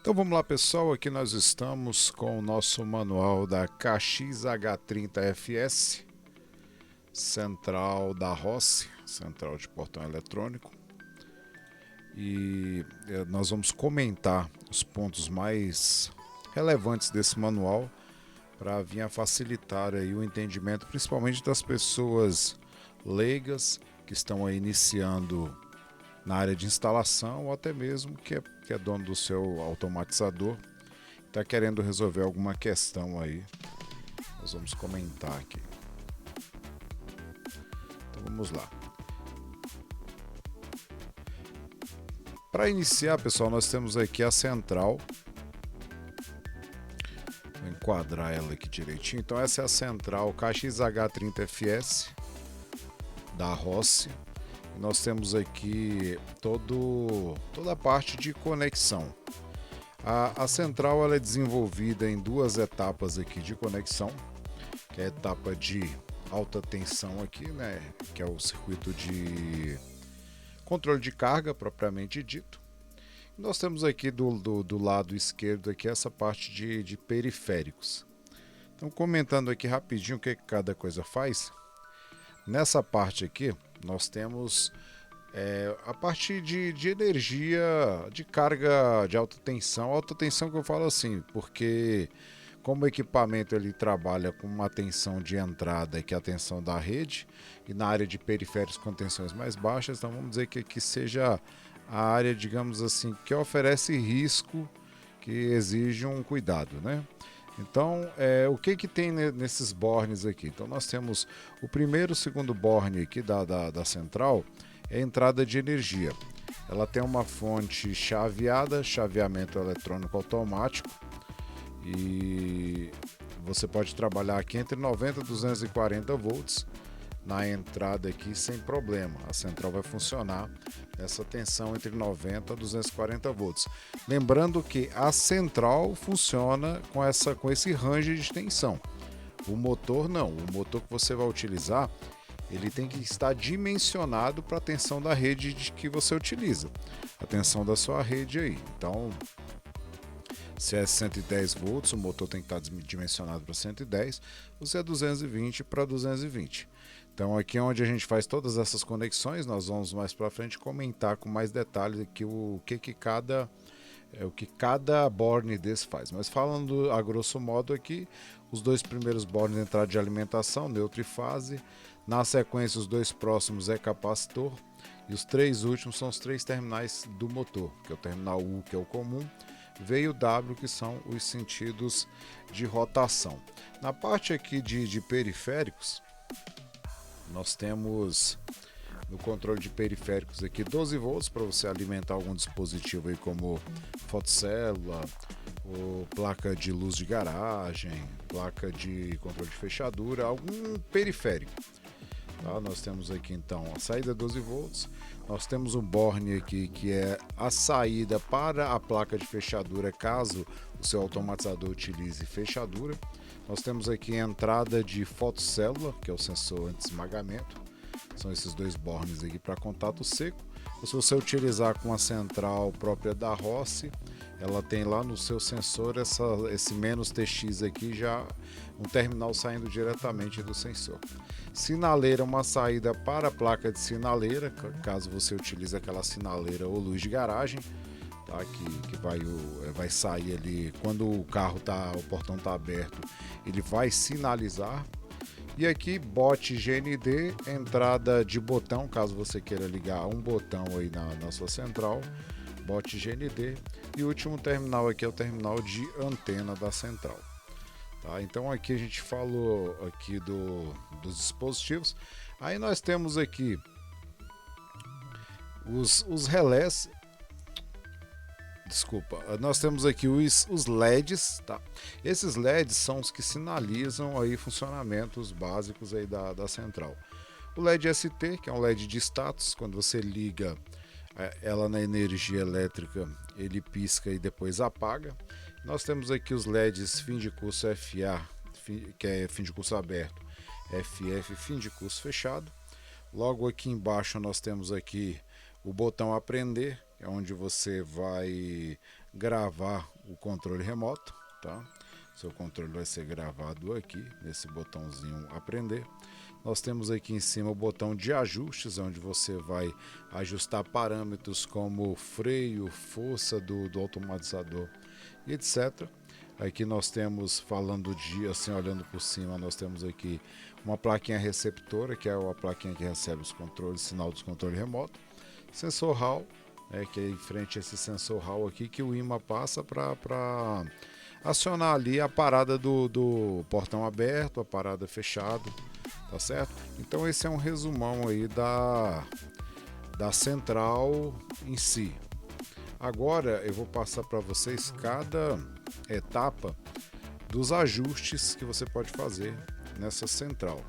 Então vamos lá, pessoal, aqui nós estamos com o nosso manual da KXH30FS, central da Rossi, central de portão eletrônico. E nós vamos comentar os pontos mais relevantes desse manual para vir a facilitar aí o entendimento, principalmente das pessoas leigas que estão aí iniciando na área de instalação ou até mesmo que é dono do seu automatizador, está querendo resolver alguma questão aí. Nós vamos comentar aqui. Então vamos lá. Para iniciar, pessoal, nós temos aqui a central. Vou enquadrar ela aqui direitinho. Então essa é a central KXH30FS da Rossi. Nós temos aqui toda a parte de conexão. A central ela é desenvolvida em duas etapas aqui de conexão, que é a etapa de alta tensão aqui, né, que é o circuito de controle de carga propriamente dito. Nós temos aqui do lado esquerdo aqui essa parte de periféricos. Então, comentando aqui rapidinho o que cada coisa faz. Nessa parte aqui nós temos a parte de energia de carga de alta tensão que eu falo assim, porque como o equipamento ele trabalha com uma tensão de entrada, que é a tensão da rede, e na área de periféricos com tensões mais baixas, então vamos dizer que aqui seja a área, digamos assim, que oferece risco, que exige um cuidado, né? Então, o que tem nesses bornes aqui? Então, nós temos o primeiro e o segundo borne aqui da central, é a entrada de energia. Ela tem uma fonte chaveada, chaveamento eletrônico automático, e você pode trabalhar aqui entre 90 e 240 volts na entrada aqui sem problema. A central vai funcionar nessa tensão entre 90 e 240 volts. Lembrando que a central funciona com esse range de tensão. O motor não. O motor que você vai utilizar, ele tem que estar dimensionado para a tensão da rede que você utiliza. A tensão da sua rede aí. Então, se é 110 volts, o motor tem que estar dimensionado para 110, se é 220 para 220. Então aqui é onde a gente faz todas essas conexões, nós vamos mais para frente comentar com mais detalhes aqui o que cada borne desse faz. Mas falando a grosso modo aqui, os dois primeiros bornes de entrada de alimentação, neutro e fase. Na sequência, os dois próximos é capacitor. E os três últimos são os três terminais do motor, que é o terminal U, que é o comum, V e o W, que são os sentidos de rotação. Na parte aqui de periféricos, nós temos no controle de periféricos aqui 12 volts para você alimentar algum dispositivo aí como fotocélula, ou placa de luz de garagem, placa de controle de fechadura, algum periférico. Tá? Nós temos aqui então a saída 12 volts, nós temos um borne aqui que é a saída para a placa de fechadura caso o seu automatizador utilize fechadura. Nós temos aqui a entrada de fotocélula, que é o sensor anti-esmagamento. São esses dois bornes aqui para contato seco. Se você utilizar com a central própria da Rossi, ela tem lá no seu sensor esse "-TX" aqui, já um terminal saindo diretamente do sensor. Sinaleira, uma saída para a placa de sinaleira, caso você utilize aquela sinaleira ou luz de garagem, tá? Que vai sair ali quando o portão está aberto, ele vai sinalizar. E aqui bote GND, entrada de botão, caso você queira ligar um botão aí na sua central, bote GND. E o último terminal aqui é o terminal de antena da central. Tá? Então aqui a gente falou aqui dos dispositivos. Aí nós temos aqui os relés. Desculpa, nós temos aqui os LEDs, tá? Esses LEDs são os que sinalizam aí funcionamentos básicos aí da central. O LED ST, que é um LED de status, quando você liga ela na energia elétrica, ele pisca e depois apaga. Nós temos aqui os LEDs fim de curso FA, que é fim de curso aberto, FF, fim de curso fechado. Logo aqui embaixo nós temos aqui o botão aprender, é onde você vai gravar o controle remoto, tá? Seu controle vai ser gravado aqui, nesse botãozinho aprender. Nós temos aqui em cima o botão de ajustes, onde você vai ajustar parâmetros como freio, força do automatizador, etc. Aqui nós temos, falando de, assim, olhando por cima, nós temos aqui uma plaquinha receptora, que é a plaquinha que recebe os controles, sinal dos controles remoto. Sensor Hall, que é em frente a esse sensor Hall aqui, que o imã passa para acionar ali a parada do portão aberto, a parada fechado, tá certo? Então esse é um resumão aí da central em si. Agora eu vou passar para vocês cada etapa dos ajustes que você pode fazer nessa central.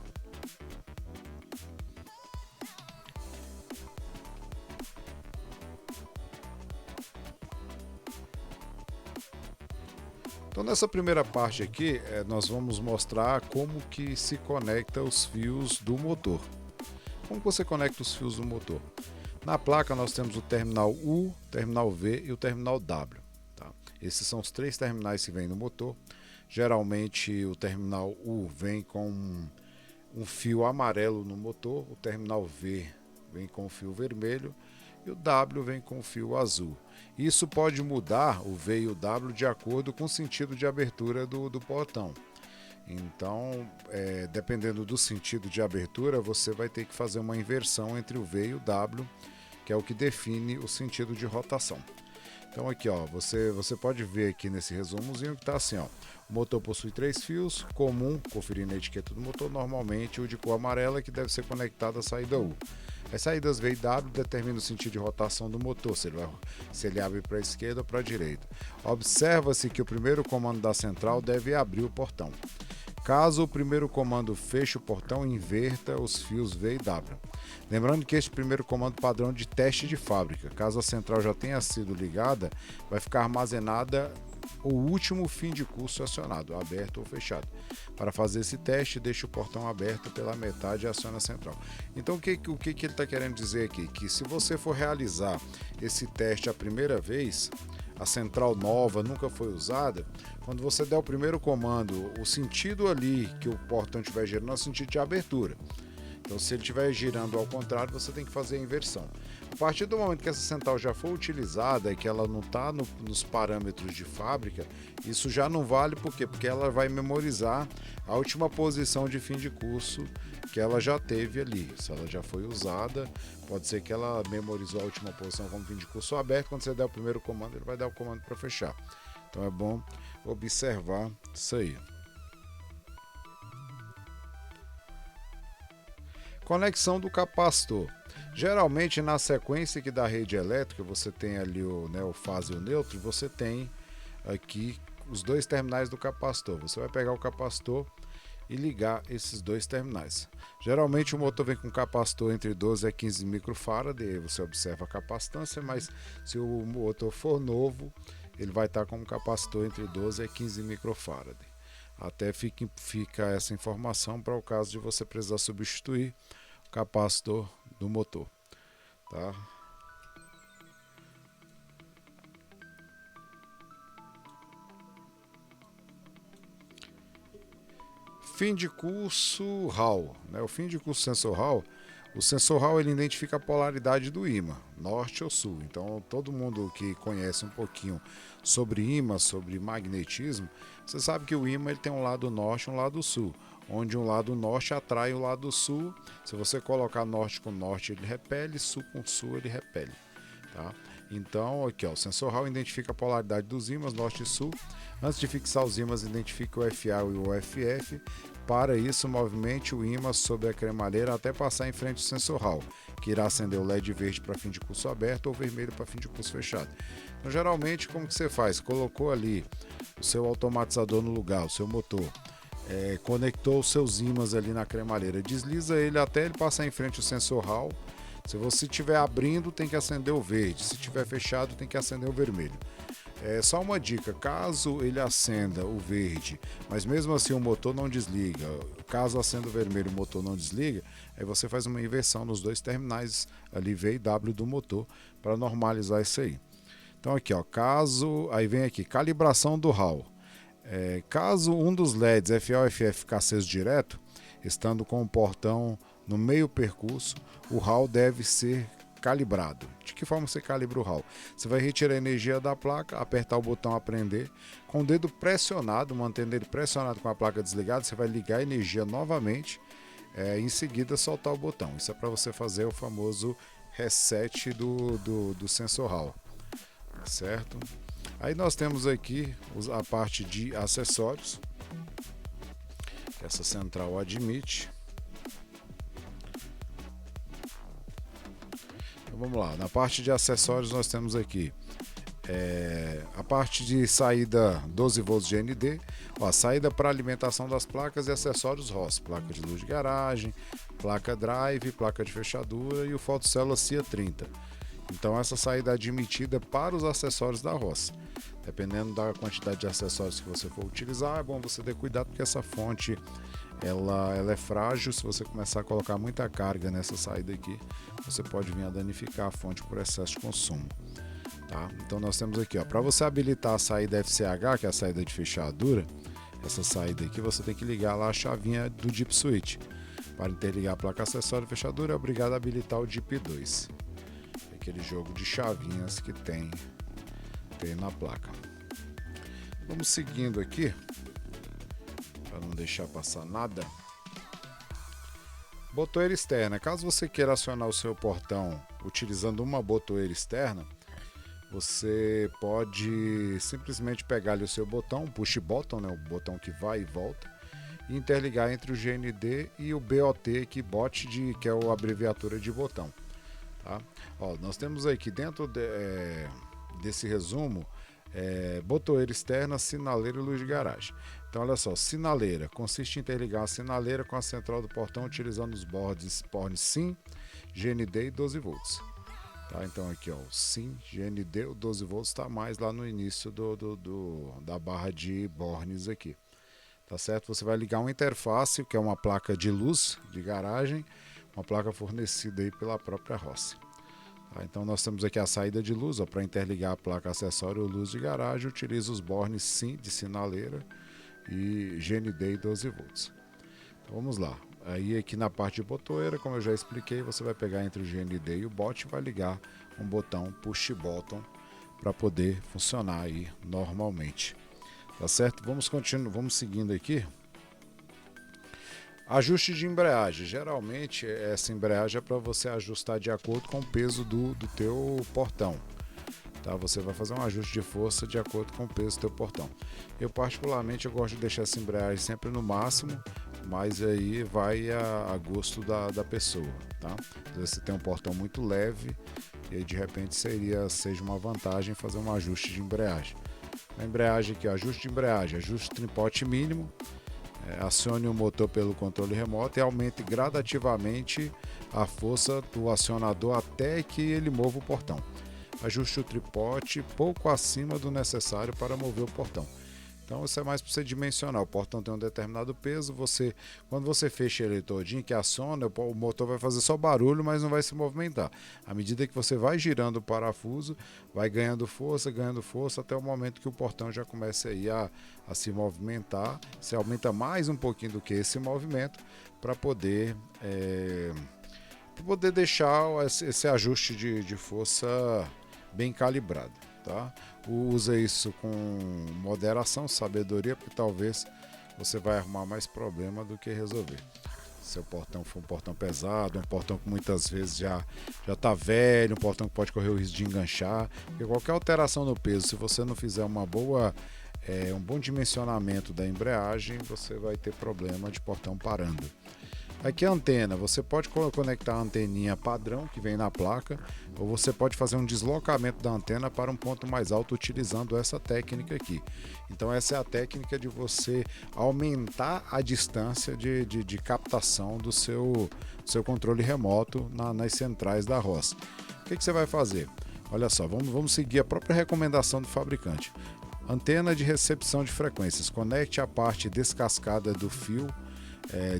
Então nessa primeira parte aqui, nós vamos mostrar como que se conecta os fios do motor. Como você conecta os fios do motor? Na placa nós temos o terminal U, terminal V e o terminal W. Tá? Esses são os três terminais que vêm no motor. Geralmente o terminal U vem com um fio amarelo no motor, o terminal V vem com o fio vermelho e o W vem com o fio azul. Isso pode mudar o V e o W de acordo com o sentido de abertura do portão. Então, dependendo do sentido de abertura, você vai ter que fazer uma inversão entre o V e o W, que é o que define o sentido de rotação. Então aqui, ó, você pode ver aqui nesse resumozinho que está assim, ó. O motor possui 3 fios, comum, conferindo a etiqueta do motor, normalmente o de cor amarela que deve ser conectado à saída U. As saídas V e W determinam o sentido de rotação do motor, se ele abre para a esquerda ou para a direita. Observa-se que o primeiro comando da central deve abrir o portão. Caso o primeiro comando feche o portão, inverta os fios V e W. Lembrando que este primeiro comando padrão de teste de fábrica. Caso a central já tenha sido ligada, vai ficar armazenada o último fim de curso acionado, aberto ou fechado. Para fazer esse teste, deixe o portão aberto pela metade e aciona a central. Então o que ele está querendo dizer aqui? Que se você for realizar esse teste a primeira vez, a central nova nunca foi usada, quando você der o primeiro comando, o sentido ali que o portão estiver girando é o sentido de abertura. Então se ele estiver girando ao contrário, você tem que fazer a inversão. A partir do momento que essa central já for utilizada e que ela não está nos parâmetros de fábrica, isso já não vale, por quê? Porque ela vai memorizar a última posição de fim de curso que ela já teve ali. Se ela já foi usada, pode ser que ela memorizou a última posição como fim de curso aberto. Quando você der o primeiro comando, ele vai dar o comando para fechar. Então é bom observar isso aí. Conexão do capacitor. Geralmente na sequência que da rede elétrica você tem ali o fase e o neutro, você tem aqui os dois terminais do capacitor. Você vai pegar o capacitor e ligar esses dois terminais. Geralmente o motor vem com capacitor entre 12 a 15 microfarad, e aí você observa a capacitância, mas se o motor for novo, ele vai estar com um capacitor entre 12 a 15 microfarad. Até fica essa informação para o caso de você precisar substituir o capacitor do motor, tá? Fim de curso Hall, né? O fim de curso sensor Hall, o sensor Hall ele identifica a polaridade do ímã, norte ou sul. Então todo mundo que conhece um pouquinho sobre ímã, sobre magnetismo, você sabe que o ímã ele tem um lado norte e um lado sul, onde um lado norte atrai o lado sul. Se você colocar norte com norte ele repele, sul com sul ele repele, tá? Então aqui, ó, o sensor Hall identifica a polaridade dos ímãs norte e sul. Antes de fixar os ímãs, identifica o FA e o FF. Para isso, movimente o ímã sobre a cremalheira até passar em frente ao sensor Hall, que irá acender o LED verde para fim de curso aberto ou vermelho para fim de curso fechado. Então, geralmente, como que você faz? Colocou ali o seu automatizador no lugar, o seu motor, conectou os seus ímãs ali na cremalheira, desliza ele até ele passar em frente ao sensor Hall. Se você estiver abrindo, tem que acender o verde. Se estiver fechado, tem que acender o vermelho. Só uma dica, caso ele acenda o verde, mas mesmo assim o motor não desliga, caso acenda o vermelho e o motor não desliga, aí você faz uma inversão nos dois terminais ali V e W do motor para normalizar isso aí. Então aqui, ó, aí vem aqui, calibração do Hall. Caso um dos LEDs FA ou FF ficar aceso direto, estando com o portão no meio percurso, o Hall deve ser calibrado. De que forma você calibra o Hall? Você vai retirar a energia da placa, apertar o botão aprender, com o dedo pressionado, mantendo ele pressionado com a placa desligada, você vai ligar a energia novamente, em seguida soltar o botão. Isso é para você fazer o famoso reset do sensor Hall, certo? Aí nós temos aqui a parte de acessórios, que essa central admite. Então vamos lá, na parte de acessórios nós temos aqui a parte de saída 12 volts GND, a saída para alimentação das placas e acessórios ROS, placa de luz de garagem, placa drive, placa de fechadura e o fotocélula CIA 30. Então essa saída é admitida para os acessórios da ROS. Dependendo da quantidade de acessórios que você for utilizar, é bom você ter cuidado porque essa fonte ela é frágil. Se você começar a colocar muita carga nessa saída aqui, você pode vir a danificar a fonte por excesso de consumo. Tá? Então nós temos aqui, para você habilitar a saída FCH, que é a saída de fechadura, essa saída aqui você tem que ligar lá a chavinha do DIP Switch. Para interligar a placa acessório e fechadura é obrigado a habilitar o DIP 2. Aquele jogo de chavinhas que tem na placa. Vamos seguindo aqui para não deixar passar nada. Botoeira externa. Caso você queira acionar o seu portão utilizando uma botoeira externa, você pode simplesmente pegar ali o seu botão, push button, o botão que vai e volta, e interligar entre o GND e o BOT, que é a abreviatura de botão. Tá? Nós temos aqui dentro desse resumo botoeira externa, sinaleira e luz de garagem. Então olha só, sinaleira consiste em interligar a sinaleira com a central do portão utilizando os bornes SIM, GND e 12 volts. Tá? Então aqui o SIM, GND, o 12 volts está mais lá no início da barra de bornes aqui. Tá certo? Você vai ligar uma interface, que é uma placa de luz de garagem, uma placa fornecida aí pela própria ROS. Tá? Então nós temos aqui a saída de luz, para interligar a placa acessório ou luz de garagem, utiliza os bornes SIM de sinaleira e GND e 12 volts. Então vamos lá. Aí aqui na parte de botoeira, como eu já expliquei, você vai pegar entre o GND e o bot e vai ligar um botão push button para poder funcionar aí normalmente. Tá certo? Vamos seguindo aqui. Ajuste de embreagem. Geralmente essa embreagem é para você ajustar de acordo com o peso do teu portão. Tá? Você vai fazer um ajuste de força de acordo com o peso do teu portão. Eu particularmente gosto de deixar essa embreagem sempre no máximo, mas aí vai a gosto da pessoa. Tá? Às vezes você tem um portão muito leve e aí de repente seja uma vantagem fazer um ajuste de embreagem. A embreagem aqui, ajuste de embreagem, ajuste tripote mínimo. Acione o motor pelo controle remoto e aumente gradativamente a força do acionador até que ele mova o portão. Ajuste o tripote pouco acima do necessário para mover o portão. Então isso é mais para você dimensionar. O portão tem um determinado peso, quando você fecha ele todinho, que aciona, o motor vai fazer só barulho, mas não vai se movimentar. À medida que você vai girando o parafuso, vai ganhando força, até o momento que o portão já começa aí a se movimentar. Você aumenta mais um pouquinho do que esse movimento para poder deixar esse ajuste de força bem calibrado. Tá? Usa isso com moderação, sabedoria, porque talvez você vai arrumar mais problema do que resolver. Se o portão for um portão pesado, um portão que muitas vezes já está velho, um portão que pode correr o risco de enganchar, porque qualquer alteração no peso, se você não fizer um bom dimensionamento da embreagem, você vai ter problema de portão parando. Aqui a antena, você pode conectar a anteninha padrão que vem na placa, ou você pode fazer um deslocamento da antena para um ponto mais alto utilizando essa técnica aqui. Então essa é a técnica de você aumentar a distância de captação do seu controle remoto nas centrais da ROS. O que você vai fazer? Olha só, vamos seguir a própria recomendação do fabricante. Antena de recepção de frequências. Conecte a parte descascada do fio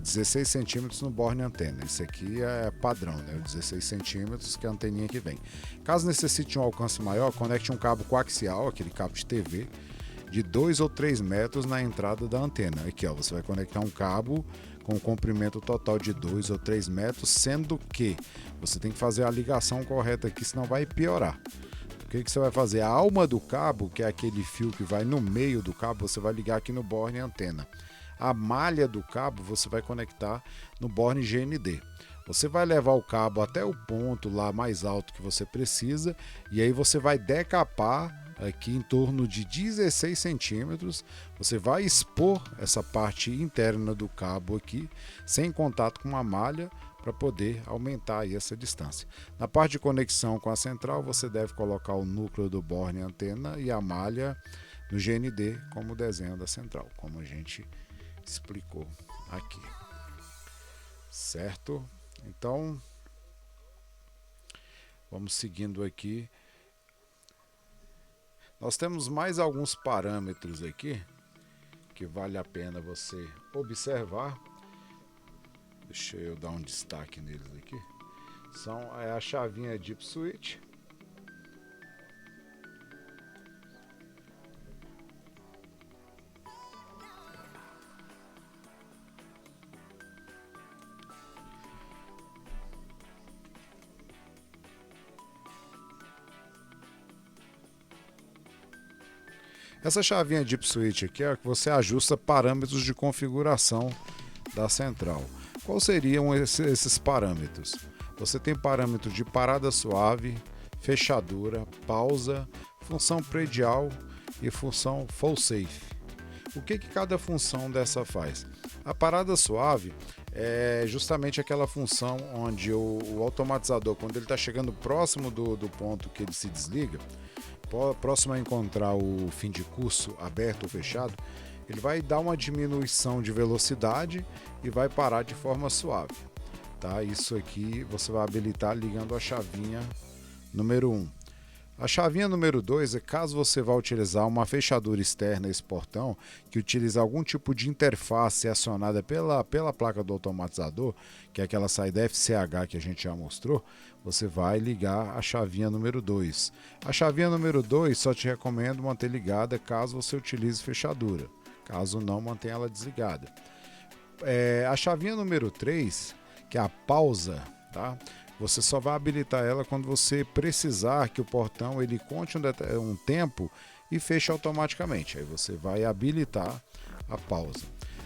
16 centímetros no borne antena. Esse aqui é padrão, né? 16 centímetros que é a anteninha que vem. Caso necessite um alcance maior, conecte um cabo coaxial, aquele cabo de TV, de 2 ou 3 metros na entrada da antena. Aqui, ó, você vai conectar um cabo com um comprimento total de 2 ou 3 metros, sendo que você tem que fazer a ligação correta aqui, senão vai piorar. O que você vai fazer? A alma do cabo, que é aquele fio que vai no meio do cabo, você vai ligar aqui no borne antena. A malha do cabo você vai conectar no borne GND. Você vai levar o cabo até o ponto lá mais alto que você precisa e aí você vai decapar aqui em torno de 16 centímetros. Você vai expor essa parte interna do cabo aqui sem contato com a malha para poder aumentar aí essa distância. Na parte de conexão com a central você deve colocar o núcleo do borne antena e a malha no GND como o desenho da central, como a gente explicou aqui, certo? Então vamos seguindo aqui. Nós temos mais alguns parâmetros aqui que vale a pena você observar. Deixa eu dar um destaque neles aqui. São a chavinha Deep Switch, essa chavinha Deep Switch aqui é a que você ajusta parâmetros de configuração da central. Quais seriam esses parâmetros? Você tem parâmetro de parada suave, fechadura, pausa, função predial e função full safe. O que cada função dessa faz? A parada suave é justamente aquela função onde o automatizador, quando ele está chegando próximo do ponto que ele se desliga, próximo a encontrar o fim de curso aberto ou fechado, ele vai dar uma diminuição de velocidade e vai parar de forma suave. Tá? Isso aqui você vai habilitar ligando a chavinha número 1. A chavinha número 2 é caso você vá utilizar uma fechadura externa esse portão, que utiliza algum tipo de interface acionada pela placa do automatizador, que é aquela saída FCH que a gente já mostrou, você vai ligar a chavinha número 2. A chavinha número 2 só te recomendo manter ligada caso você utilize fechadura, caso não, mantenha ela desligada. A chavinha número 3, que é a pausa, tá? Você só vai habilitar ela quando você precisar que o portão ele conte um tempo e feche automaticamente. Aí você vai habilitar a pausa.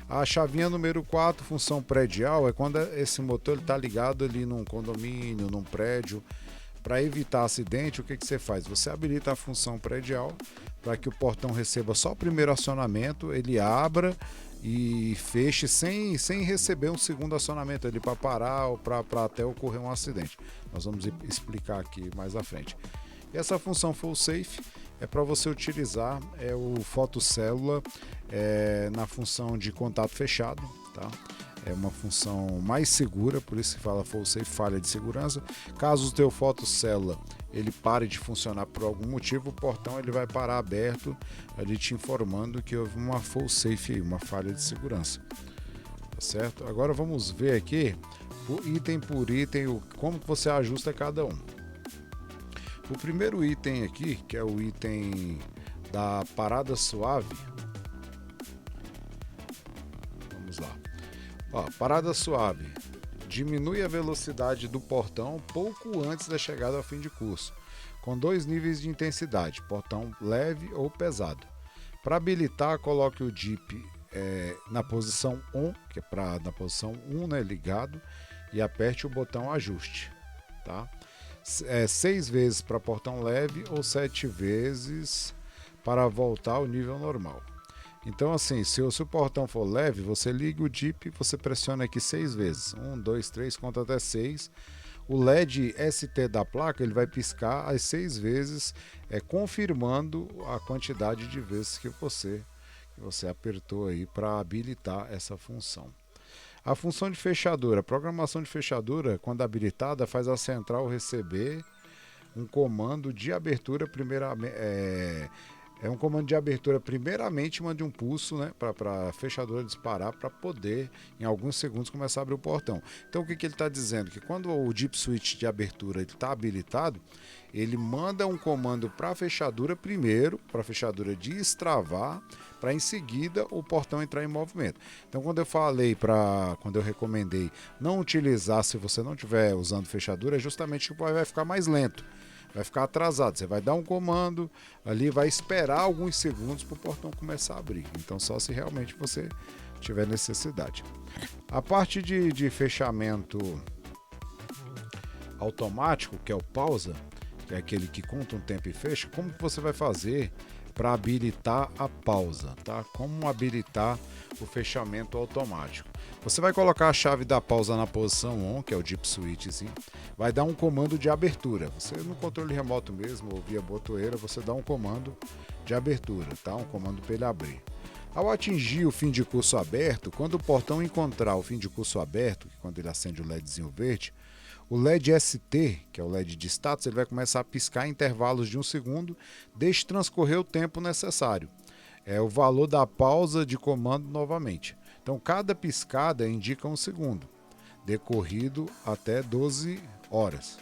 A chavinha número 4, função predial, é quando esse motor está ligado ali num condomínio, num prédio. Para evitar acidente, o que você faz? Você habilita a função predial para que o portão receba só o primeiro acionamento, ele abra e feche sem receber um segundo acionamento ali para parar ou para até ocorrer um acidente. Nós vamos explicar aqui mais à frente. E essa função full safe é para você utilizar o fotocélula na função de contato fechado, tá? É uma função mais segura, por isso que fala full safe, falha de segurança. Caso o teu fotocélula ele pare de funcionar por algum motivo, o portão ele vai parar aberto, ali te informando que houve uma full safe, uma falha de segurança. Tá certo? Agora vamos ver aqui, por item, como que você ajusta cada um. O primeiro item aqui, que é o item da parada suave. Vamos lá. Parada suave. Diminui a velocidade do portão pouco antes da chegada ao fim de curso, com 2 níveis de intensidade, portão leve ou pesado. Para habilitar, coloque o DIP na posição ON, que é na posição 1, né, ligado, e aperte o botão ajuste. Tá? 6 vezes para portão leve ou 7 vezes para voltar ao nível normal. Então assim, se o portão for leve, você liga o DIP, você pressiona aqui 6 vezes. 1, 2, 3, conta até 6. O LED ST da placa ele vai piscar as 6 vezes, confirmando a quantidade de vezes que você apertou aí para habilitar essa função. A função de fechadura, a programação de fechadura, quando habilitada, faz a central receber um comando de abertura um comando de abertura, primeiramente mande um pulso, né, para a fechadura disparar para poder, em alguns segundos, começar a abrir o portão. Então o que ele está dizendo? Que quando o Deep Switch de abertura está habilitado, ele manda um comando para a fechadura primeiro, para a fechadura destravar, para em seguida o portão entrar em movimento. Então quando eu recomendei não utilizar se você não estiver usando fechadura, é justamente que vai ficar mais lento. Vai ficar atrasado, você vai dar um comando ali, vai esperar alguns segundos para o portão começar a abrir. Então só se realmente você tiver necessidade. A parte de fechamento automático, que é o pausa, que é aquele que conta um tempo e fecha, como que você vai fazer para habilitar a pausa, tá? Como habilitar o fechamento automático? Você vai colocar a chave da pausa na posição ON, que é o Deep Switch, assim, vai dar um comando de abertura. Você no controle remoto mesmo, ou via botoeira, você dá um comando de abertura, tá? Um comando para ele abrir. Ao atingir o fim de curso aberto, quando o portão encontrar o fim de curso aberto, que quando ele acende o LEDzinho verde, o LED ST, que é o LED de status, ele vai começar a piscar em intervalos de 1 segundo, deixe transcorrer o tempo necessário. É o valor da pausa de comando novamente. Então, cada piscada indica 1 segundo, decorrido até 12 horas.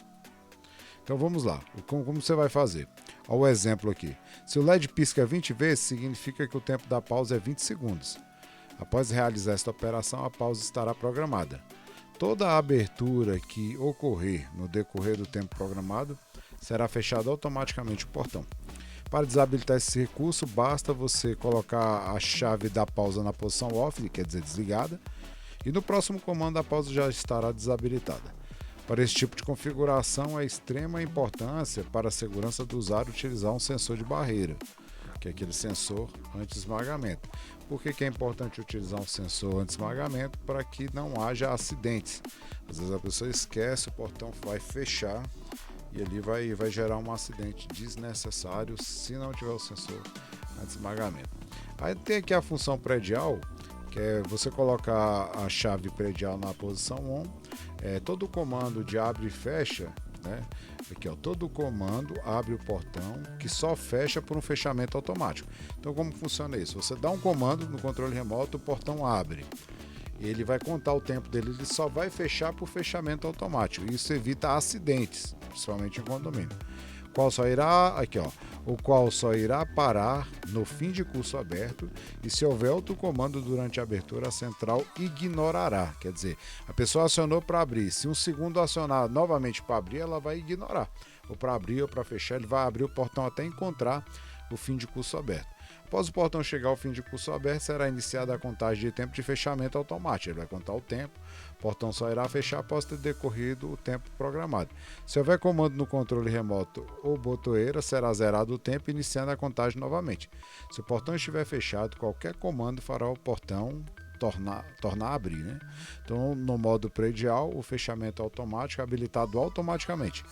Então, vamos lá. Como você vai fazer? Olha o exemplo aqui. Se o LED pisca 20 vezes, significa que o tempo da pausa é 20 segundos. Após realizar esta operação, a pausa estará programada. Toda a abertura que ocorrer no decorrer do tempo programado será fechado automaticamente o portão. Para desabilitar esse recurso, basta você colocar a chave da pausa na posição off, quer dizer desligada, e no próximo comando a pausa já estará desabilitada. Para esse tipo de configuração é extrema importância para a segurança do usuário utilizar um sensor de barreira, que é aquele sensor anti-esmagamento. Por que é importante utilizar um sensor anti-esmagamento? Para que não haja acidentes. Às vezes a pessoa esquece, o portão vai fechar e ali vai gerar um acidente desnecessário se não tiver o sensor anti-esmagamento. Aí tem aqui a função predial, que é você colocar a chave predial na posição ON. Todo comando de abre e fecha, né? Aqui, ó, todo comando abre o portão que só fecha por um fechamento automático. Então como funciona isso? Você dá um comando no controle remoto, o portão abre. Ele vai contar o tempo dele, ele só vai fechar por fechamento automático. Isso evita acidentes, principalmente em condomínio. O qual só irá parar no fim de curso aberto, e se houver outro comando durante a abertura, a central ignorará. Quer dizer, a pessoa acionou para abrir, se um segundo acionar novamente para abrir, ela vai ignorar. Ou para abrir ou para fechar, ele vai abrir o portão até encontrar o fim de curso aberto. Após o portão chegar ao fim de curso aberto, será iniciada a contagem de tempo de fechamento automático. Ele vai contar o tempo, o portão só irá fechar após ter decorrido o tempo programado. Se houver comando no controle remoto ou botoeira, será zerado o tempo, iniciando a contagem novamente. Se o portão estiver fechado, qualquer comando fará o portão tornar a abrir, né? Então, no modo predial, o fechamento automático é habilitado automaticamente.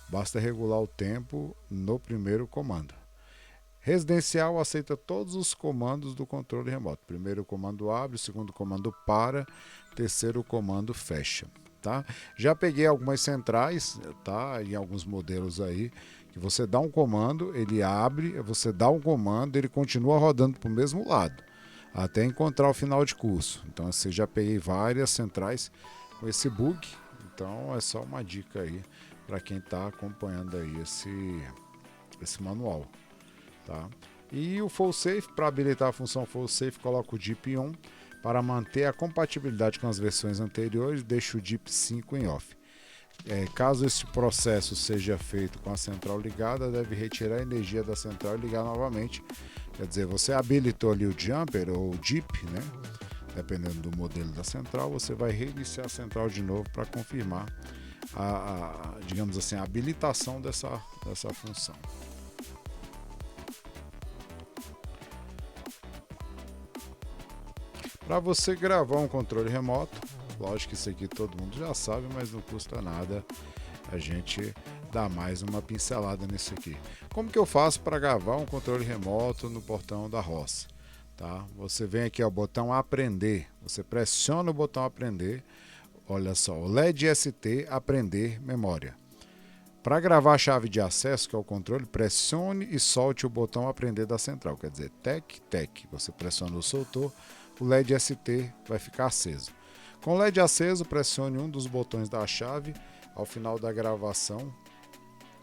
Basta regular o tempo no primeiro comando. Residencial aceita todos os comandos do controle remoto. Primeiro comando abre, segundo comando para, terceiro comando fecha. Tá? Já peguei algumas centrais, tá? Em alguns modelos aí, que você dá um comando, ele abre, você dá um comando, ele continua rodando para o mesmo lado, até encontrar o final de curso. Então, assim, já peguei várias centrais com esse bug. Então, é só uma dica aí para quem está acompanhando aí esse manual. Tá? E o Full Safe, para habilitar a função Full Safe, coloca o DIP on. Para manter a compatibilidade com as versões anteriores, deixa o DIP 5 em off. Caso este processo seja feito com a central ligada, deve retirar a energia da central e ligar novamente. Quer dizer, você habilitou ali o jumper ou o DIP, né? Dependendo do modelo da central, você vai reiniciar a central de novo para confirmar digamos assim, a habilitação dessa função. Para você gravar um controle remoto, lógico que isso aqui todo mundo já sabe, mas não custa nada a gente dar mais uma pincelada nisso aqui. Como que eu faço para gravar um controle remoto no portão da roça? Tá? Você vem aqui ao botão aprender, você pressiona o botão aprender, olha só, o LED ST aprender memória. Para gravar a chave de acesso, que é o controle, pressione e solte o botão aprender da central. Quer dizer, tec, tec. Você pressionou, soltou, o LED ST vai ficar aceso. Com o LED aceso, pressione um dos botões da chave. Ao final da gravação,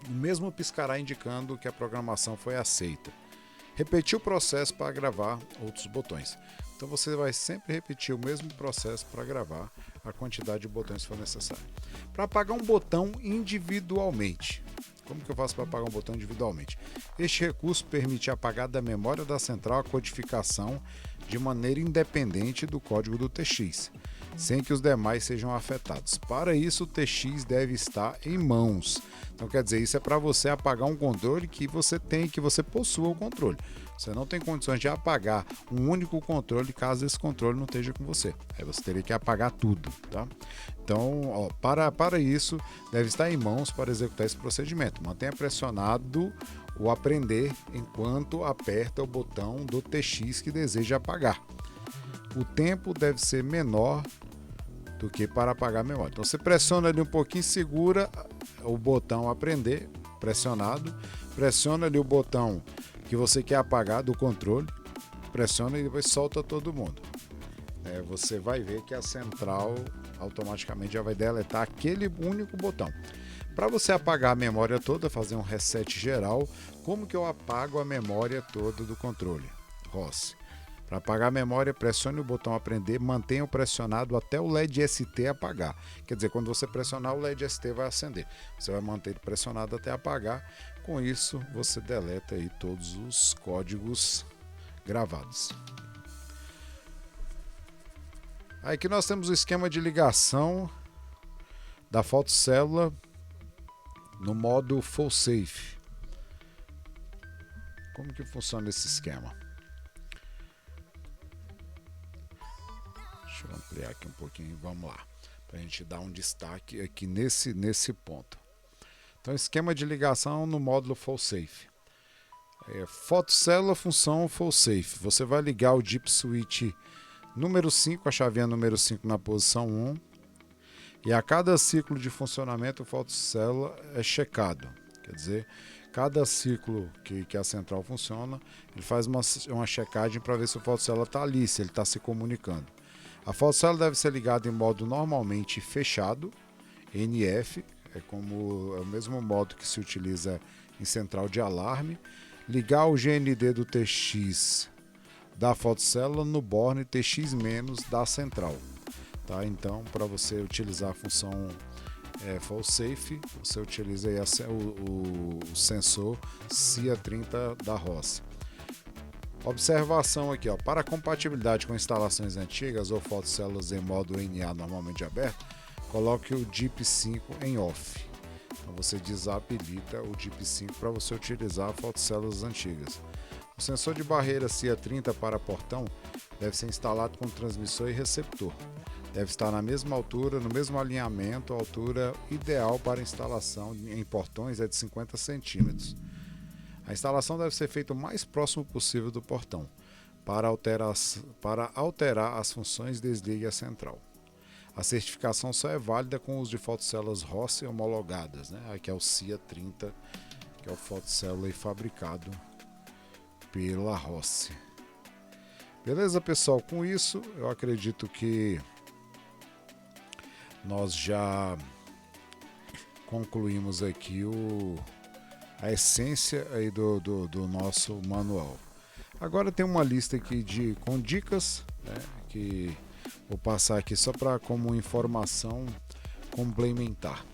o mesmo piscará indicando que a programação foi aceita. Repetir o processo para gravar outros botões. Então você vai sempre repetir o mesmo processo para gravar a quantidade de botões que for necessário. Para apagar um botão individualmente. Como que eu faço para apagar um botão individualmente? Este recurso permite apagar da memória da central a codificação de maneira independente do código do TX, sem que os demais sejam afetados. Para isso, o TX deve estar em mãos. Então, quer dizer, isso é para você apagar um controle que você tem, que você possua o controle. Você não tem condições de apagar um único controle caso esse controle não esteja com você. Aí você teria que apagar tudo, tá? Então, ó, para isso, deve estar em mãos para executar esse procedimento. Mantenha pressionado o aprender enquanto aperta o botão do TX que deseja apagar. O tempo deve ser menor do que para apagar a memória. Então você pressiona ali um pouquinho, segura o botão aprender, pressionado, pressiona ali o botão que você quer apagar do controle, pressiona e depois solta todo mundo. Você vai ver que a central automaticamente já vai deletar aquele único botão. Para você apagar a memória toda, fazer um reset geral, como que eu apago a memória toda do controle? ROS. Para apagar a memória, pressione o botão aprender, mantenha-o pressionado até o LED ST apagar. Quer dizer, quando você pressionar, o LED ST vai acender. Você vai manter ele pressionado até apagar. Com isso, você deleta aí todos os códigos gravados. Aqui nós temos o esquema de ligação da fotocélula no modo Full Safe. Como que funciona esse esquema? Deixa eu ampliar aqui um pouquinho, vamos lá, para a gente dar um destaque aqui nesse ponto. Então, esquema de ligação no módulo Full Safe. Fotocélula função Full Safe. Você vai ligar o DIP switch número 5, a chavinha número 5 na posição 1, e a cada ciclo de funcionamento, a fotocélula é checado. Quer dizer, cada ciclo que a central funciona, ele faz uma checagem para ver se o fotocélula está ali, se ele está se comunicando. A fotocélula deve ser ligada em modo normalmente fechado, NF, é o mesmo modo que se utiliza em central de alarme. Ligar o GND do TX da fotocélula no borne TX- da central. Tá? Então, para você utilizar a função Full Safe, você utiliza aí o sensor CIA30 da ROS. Observação aqui, ó, para compatibilidade com instalações antigas ou fotocélulas em modo NA normalmente aberto, coloque o DIP5 em off. Então você desabilita o DIP5 para você utilizar fotocélulas antigas. O sensor de barreira CIA30 para portão deve ser instalado com transmissor e receptor. Deve estar na mesma altura, no mesmo alinhamento. A altura ideal para instalação em portões é de 50 centímetros. A instalação deve ser feita o mais próximo possível do portão. Para alterar as funções, desligue a central. A certificação só é válida com o uso de fotocélulas ROS homologadas, né? Aqui é o CIA30, que é o fotocélula fabricado pela ROS. Beleza, pessoal? Com isso, eu acredito que nós já concluímos aqui a essência aí do nosso manual. Agora tem uma lista aqui com dicas, né, que vou passar aqui só para como informação complementar.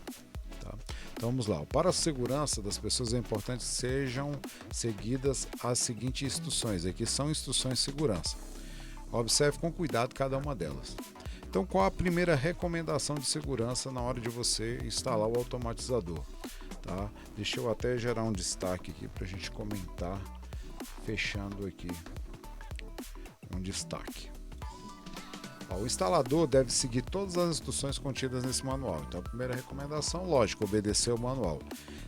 Tá? Então vamos lá. Para a segurança das pessoas é importante que sejam seguidas as seguintes instruções. Aqui são instruções de segurança. Observe com cuidado cada uma delas. Então, qual a primeira recomendação de segurança na hora de você instalar o automatizador? Tá? Deixa eu até gerar um destaque aqui para a gente comentar, fechando aqui um destaque. O instalador deve seguir todas as instruções contidas nesse manual. Então, a primeira recomendação, lógico, obedecer o manual.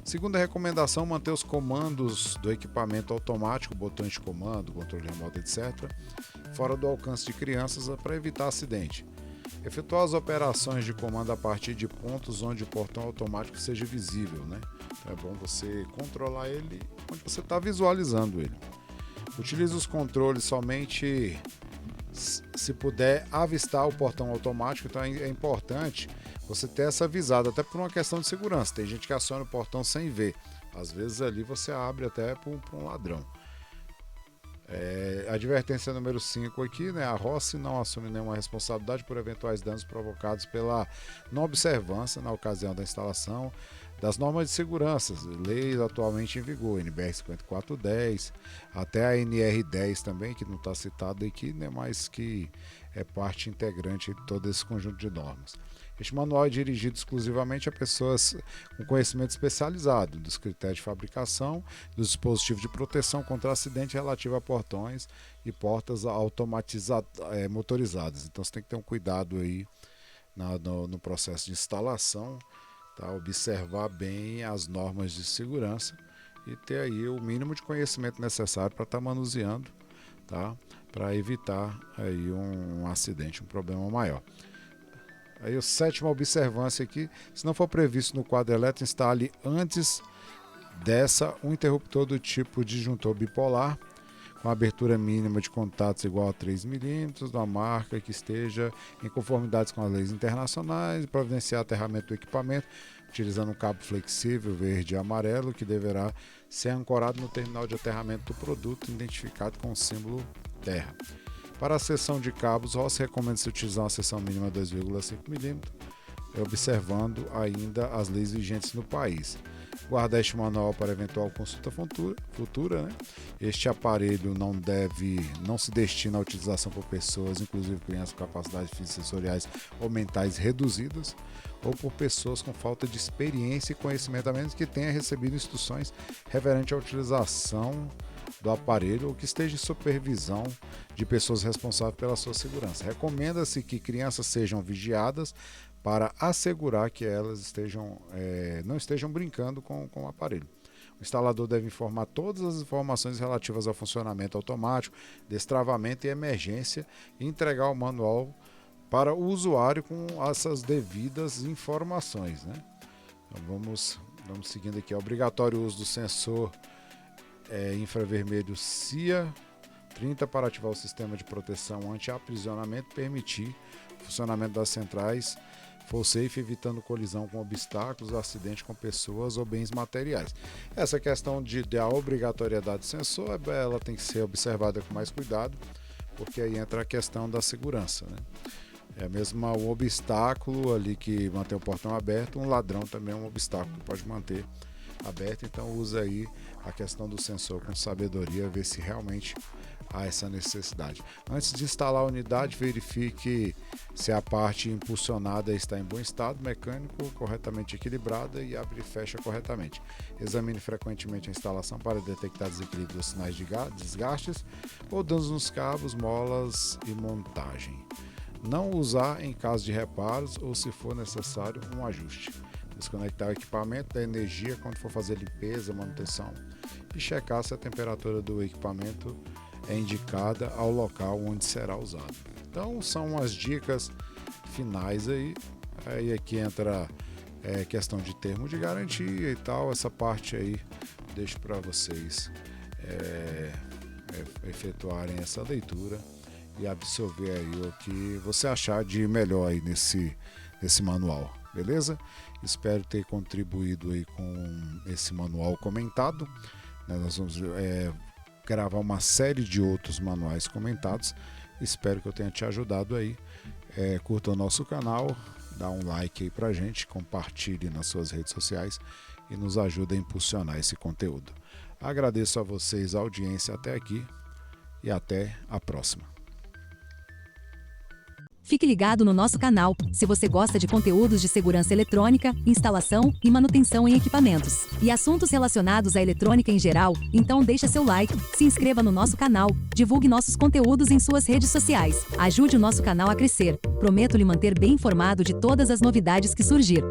Segunda recomendação, manter os comandos do equipamento automático, botões de comando, controle remoto, etc., fora do alcance de crianças para evitar acidente. Efetuar as operações de comando a partir de pontos onde o portão automático seja visível, né? É bom você controlar ele onde você está visualizando ele. Utilize os controles somente se puder avistar o portão automático, então é importante você ter essa avisada, até por uma questão de segurança. Tem gente que aciona o portão sem ver. Às vezes ali você abre até para um ladrão. Advertência número 5 aqui, né? A Rossi não assume nenhuma responsabilidade por eventuais danos provocados pela não observância na ocasião da instalação das normas de segurança, leis atualmente em vigor, NBR 5410, até a NR10 também, que não está citado aqui, né? Mas que é parte integrante de todo esse conjunto de normas. Este manual é dirigido exclusivamente a pessoas com conhecimento especializado dos critérios de fabricação, dos dispositivos de proteção contra acidente relativo a portões e portas motorizadas. Então você tem que ter um cuidado aí no processo de instalação, tá? Observar bem as normas de segurança e ter aí o mínimo de conhecimento necessário para estar manuseando, tá? Para evitar aí um acidente, um problema maior. Aí a sétima observância aqui, se não for previsto no quadro elétrico, instale antes dessa um interruptor do tipo disjuntor bipolar, com abertura mínima de contatos igual a 3 milímetros, da marca que esteja em conformidade com as leis internacionais, e providenciar aterramento do equipamento, utilizando um cabo flexível verde e amarelo, que deverá ser ancorado no terminal de aterramento do produto, identificado com o símbolo terra. Para a seção de cabos, Rossi recomenda-se utilizar uma seção mínima de 2,5 mm, observando ainda as leis vigentes no país. Guardar este manual para eventual consulta futura, né? Este aparelho não se destina à utilização por pessoas, inclusive crianças com capacidades físicas, sensoriais ou mentais reduzidas, ou por pessoas com falta de experiência e conhecimento, a menos que tenha recebido instruções referentes à utilização do aparelho ou que esteja em supervisão de pessoas responsáveis pela sua segurança. Recomenda-se que crianças sejam vigiadas para assegurar que elas não estejam brincando com o aparelho. O instalador deve informar todas as informações relativas ao funcionamento automático, destravamento e emergência e entregar o manual para o usuário com essas devidas informações, né? Então vamos seguindo aqui. É obrigatório o uso do sensor infravermelho CIA 30 para ativar o sistema de proteção anti-aprisionamento e permitir o funcionamento das centrais safe, evitando colisão com obstáculos, acidente com pessoas ou bens materiais. Essa questão da obrigatoriedade do sensor, ela tem que ser observada com mais cuidado, porque aí entra a questão da segurança, né? É mesmo um obstáculo ali que mantém o portão aberto, um ladrão também é um obstáculo que pode manter aberto, então usa aí a questão do sensor com sabedoria, ver se realmente há essa necessidade. Antes de instalar a unidade, verifique se a parte impulsionada está em bom estado mecânico, corretamente equilibrada e abre e fecha corretamente. Examine frequentemente a instalação para detectar desequilíbrios ou sinais de desgastes ou danos nos cabos, molas e montagem. Não usar em caso de reparos ou, se for necessário, um ajuste. Desconectar o equipamento da energia quando for fazer limpeza, manutenção e checar se a temperatura do equipamento é indicada ao local onde será usado. Então são as dicas finais aí aqui entra questão de termo de garantia e tal, essa parte aí deixo para vocês efetuarem essa leitura e absorver aí o que você achar de melhor aí nesse manual, beleza? Espero ter contribuído aí com esse manual comentado, né? Nós vamos gravar uma série de outros manuais comentados. Espero que eu tenha te ajudado aí. Curta o nosso canal, dá um like aí pra gente, compartilhe nas suas redes sociais e nos ajude a impulsionar esse conteúdo. Agradeço a vocês a audiência até aqui e até a próxima. Fique ligado no nosso canal, se você gosta de conteúdos de segurança eletrônica, instalação e manutenção em equipamentos e assuntos relacionados à eletrônica em geral, então deixa seu like, se inscreva no nosso canal, divulgue nossos conteúdos em suas redes sociais, ajude o nosso canal a crescer. Prometo lhe manter bem informado de todas as novidades que surgir.